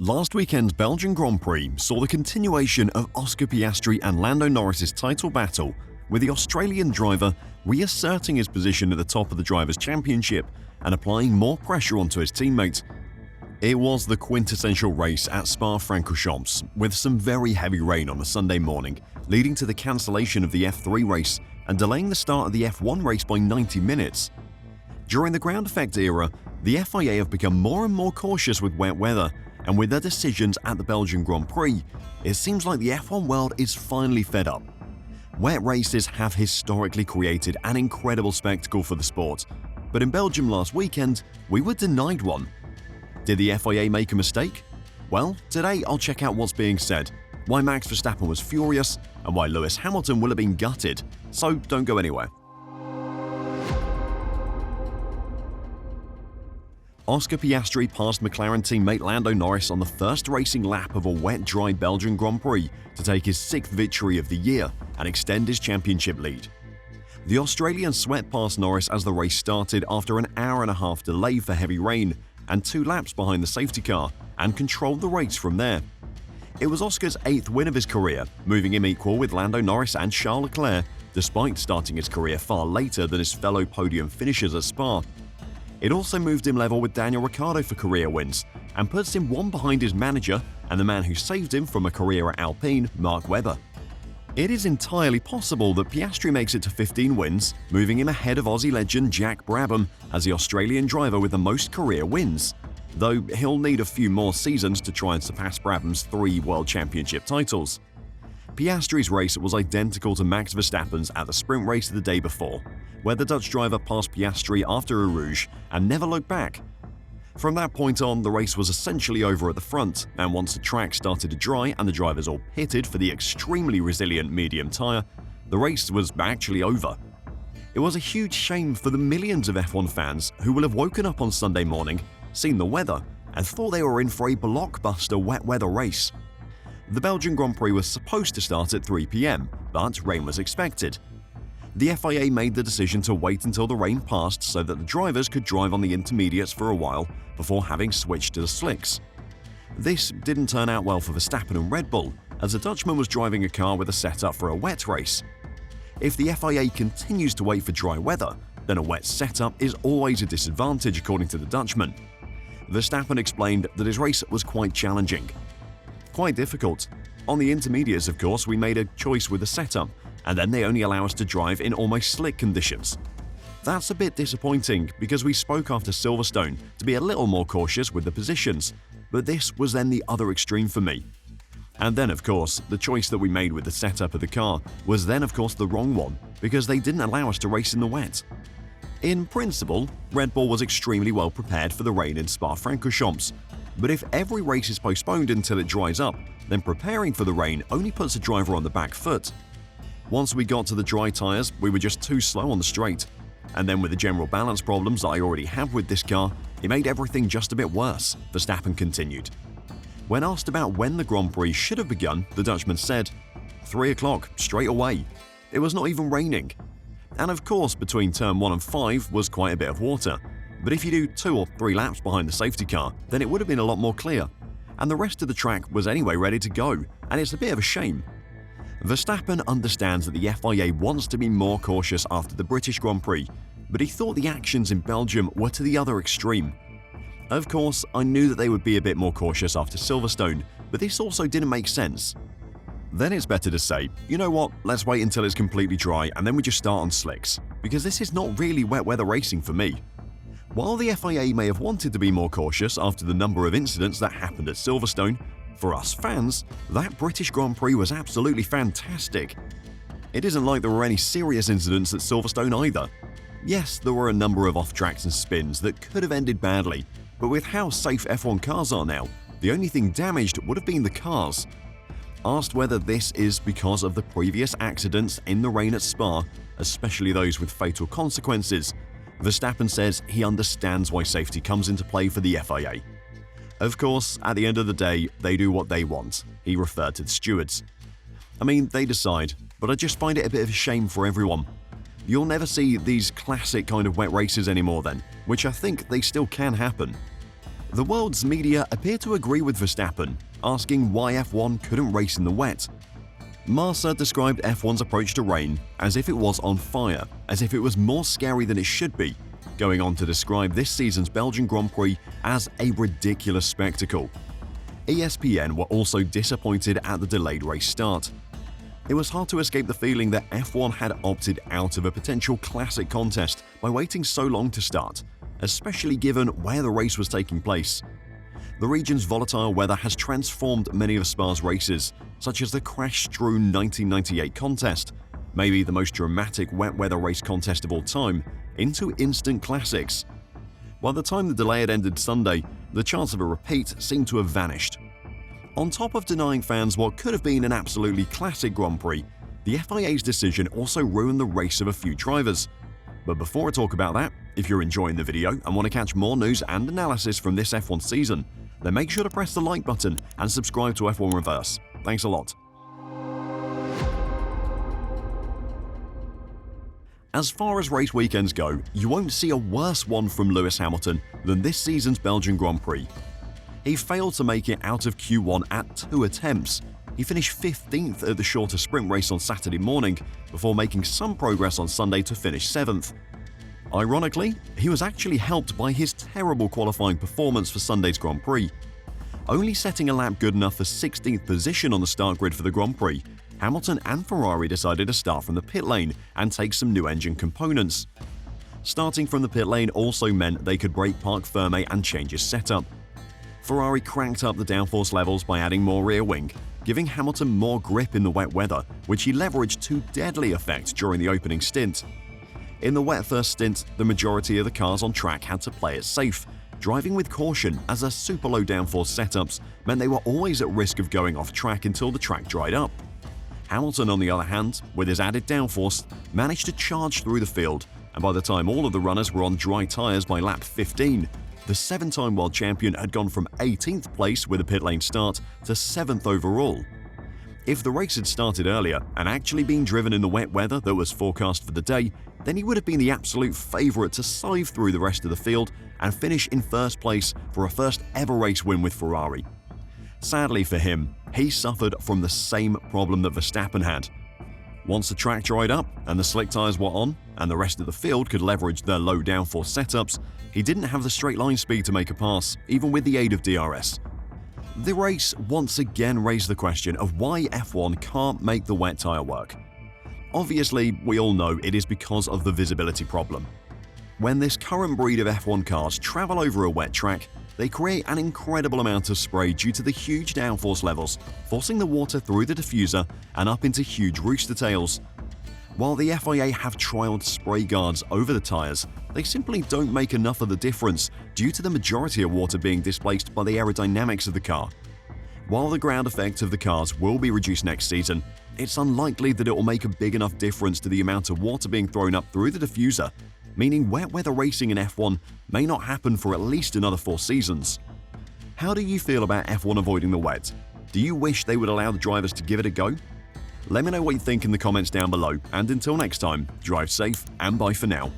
Last weekend's Belgian Grand Prix saw the continuation of Oscar Piastri and Lando Norris's title battle, with the Australian driver reasserting his position at the top of the Drivers' Championship and applying more pressure onto his teammate. It was the quintessential race at Spa Francorchamps, with some very heavy rain on a Sunday morning, leading to the cancellation of the F3 race and delaying the start of the F1 race by 90 minutes. During the ground effect era, the FIA have become more and more cautious with wet weather, and with their decisions at the Belgian Grand Prix, it seems like the F1 world is finally fed up. Wet races have historically created an incredible spectacle for the sport, but in Belgium last weekend, we were denied one. Did the FIA make a mistake? Well, today I'll check out what's being said, why Max Verstappen was furious, and why Lewis Hamilton will have been gutted, so don't go anywhere. Oscar Piastri passed McLaren teammate Lando Norris on the first racing lap of a wet, dry Belgian Grand Prix to take his 6th victory of the year and extend his championship lead. The Australian swept past Norris as the race started after an hour-and-a-half delay for heavy rain and 2 laps behind the safety car, and controlled the race from there. It was Oscar's 8th win of his career, moving him equal with Lando Norris and Charles Leclerc, despite starting his career far later than his fellow podium finishers at Spa. It also moved him level with Daniel Ricciardo for career wins, and puts him one behind his manager and the man who saved him from a career at Alpine, Mark Webber. It is entirely possible that Piastri makes it to 15 wins, moving him ahead of Aussie legend Jack Brabham as the Australian driver with the most career wins, though he'll need a few more seasons to try and surpass Brabham's 3 World Championship titles. Piastri's race was identical to Max Verstappen's at the sprint race the day before, where the Dutch driver passed Piastri after a rouge and never looked back. From that point on, the race was essentially over at the front, and once the track started to dry and the drivers all pitted for the extremely resilient medium tyre, the race was actually over. It was a huge shame for the millions of F1 fans who will have woken up on Sunday morning, seen the weather, and thought they were in for a blockbuster wet weather race. The Belgian Grand Prix was supposed to start at 3 p.m, but rain was expected. The FIA made the decision to wait until the rain passed so that the drivers could drive on the intermediates for a while before having switched to the slicks. This didn't turn out well for Verstappen and Red Bull, as the Dutchman was driving a car with a setup for a wet race. If the FIA continues to wait for dry weather, then a wet setup is always a disadvantage according to the Dutchman. Verstappen explained that his race was quite challenging. Quite difficult. On the intermediates, of course, we made a choice with the setup, and then they only allow us to drive in almost slick conditions. That's a bit disappointing because we spoke after Silverstone to be a little more cautious with the positions, but this was then the other extreme for me. And then, of course, the choice that we made with the setup of the car was then, of course, the wrong one because they didn't allow us to race in the wet. In principle, Red Bull was extremely well prepared for the rain in Spa Francorchamps, but if every race is postponed until it dries up, then preparing for the rain only puts a driver on the back foot. Once we got to the dry tyres, we were just too slow on the straight. And then with the general balance problems I already have with this car, it made everything just a bit worse, Verstappen continued. When asked about when the Grand Prix should have begun, the Dutchman said, 3 o'clock, straight away. It was not even raining. And of course, between turn 1 and 5 was quite a bit of water. But if you do 2 or 3 laps behind the safety car, then it would have been a lot more clear. And the rest of the track was anyway ready to go, and it's a bit of a shame. Verstappen understands that the FIA wants to be more cautious after the British Grand Prix, but he thought the actions in Belgium were to the other extreme. Of course, I knew that they would be a bit more cautious after Silverstone, but this also didn't make sense. Then it's better to say, you know what, let's wait until it's completely dry and then we just start on slicks, because this is not really wet weather racing for me. While the FIA may have wanted to be more cautious after the number of incidents that happened at Silverstone, for us fans, that British Grand Prix was absolutely fantastic. It isn't like there were any serious incidents at Silverstone either. Yes, there were a number of off-tracks and spins that could have ended badly, but with how safe F1 cars are now, the only thing damaged would have been the cars. Asked whether this is because of the previous accidents in the rain at Spa, especially those with fatal consequences, Verstappen says he understands why safety comes into play for the FIA. Of course, at the end of the day, they do what they want, he referred to the stewards. I mean, they decide, but I just find it a bit of a shame for everyone. You'll never see these classic kind of wet races anymore then, which I think they still can happen. The world's media appear to agree with Verstappen, asking why F1 couldn't race in the wet. Marsa described F1's approach to rain as if it was on fire, as if it was more scary than it should be, going on to describe this season's Belgian Grand Prix as a ridiculous spectacle. ESPN were also disappointed at the delayed race start. It was hard to escape the feeling that F1 had opted out of a potential classic contest by waiting so long to start, especially given where the race was taking place. The region's volatile weather has transformed many of Spa's races, such as the crash-strewn 1998 contest, maybe the most dramatic wet weather race contest of all time, into instant classics. By the time the delay had ended Sunday, the chance of a repeat seemed to have vanished. On top of denying fans what could have been an absolutely classic Grand Prix, the FIA's decision also ruined the race of a few drivers. But before I talk about that, if you're enjoying the video and want to catch more news and analysis from this F1 season, then make sure to press the like button and subscribe to F1 Reverse. Thanks a lot. As far as race weekends go, you won't see a worse one from Lewis Hamilton than this season's Belgian Grand Prix. He failed to make it out of Q1 at 2 attempts. He finished 15th at the shorter sprint race on Saturday morning, before making some progress on Sunday to finish 7th. Ironically, he was actually helped by his terrible qualifying performance for Sunday's Grand Prix. Only setting a lap good enough for 16th position on the start grid for the Grand Prix, Hamilton and Ferrari decided to start from the pit lane and take some new engine components. Starting from the pit lane also meant they could brake park firmly and change his setup. Ferrari cranked up the downforce levels by adding more rear wing, giving Hamilton more grip in the wet weather, which he leveraged to deadly effect during the opening stint. In the wet first stint, the majority of the cars on track had to play it safe, driving with caution as their super low downforce setups meant they were always at risk of going off track until the track dried up. Hamilton, on the other hand, with his added downforce, managed to charge through the field, and by the time all of the runners were on dry tyres by lap 15, the 7-time world champion had gone from 18th place with a pit lane start to 7th overall. If the race had started earlier and actually been driven in the wet weather that was forecast for the day, then he would have been the absolute favourite to sieve through the rest of the field and finish in first place for a first ever race win with Ferrari. Sadly for him, he suffered from the same problem that Verstappen had. Once the track dried up and the slick tyres were on, and the rest of the field could leverage their low downforce setups, he didn't have the straight line speed to make a pass, even with the aid of DRS. The race once again raised the question of why F1 can't make the wet tyre work. Obviously, we all know it is because of the visibility problem. When this current breed of F1 cars travel over a wet track, they create an incredible amount of spray due to the huge downforce levels, forcing the water through the diffuser and up into huge rooster tails. While the FIA have trialled spray guards over the tyres, they simply don't make enough of the difference due to the majority of water being displaced by the aerodynamics of the car. While the ground effect of the cars will be reduced next season, it's unlikely that it will make a big enough difference to the amount of water being thrown up through the diffuser, meaning wet weather racing in F1 may not happen for at least another 4 seasons. How do you feel about F1 avoiding the wet? Do you wish they would allow the drivers to give it a go? Let me know what you think in the comments down below, and until next time, drive safe and bye for now.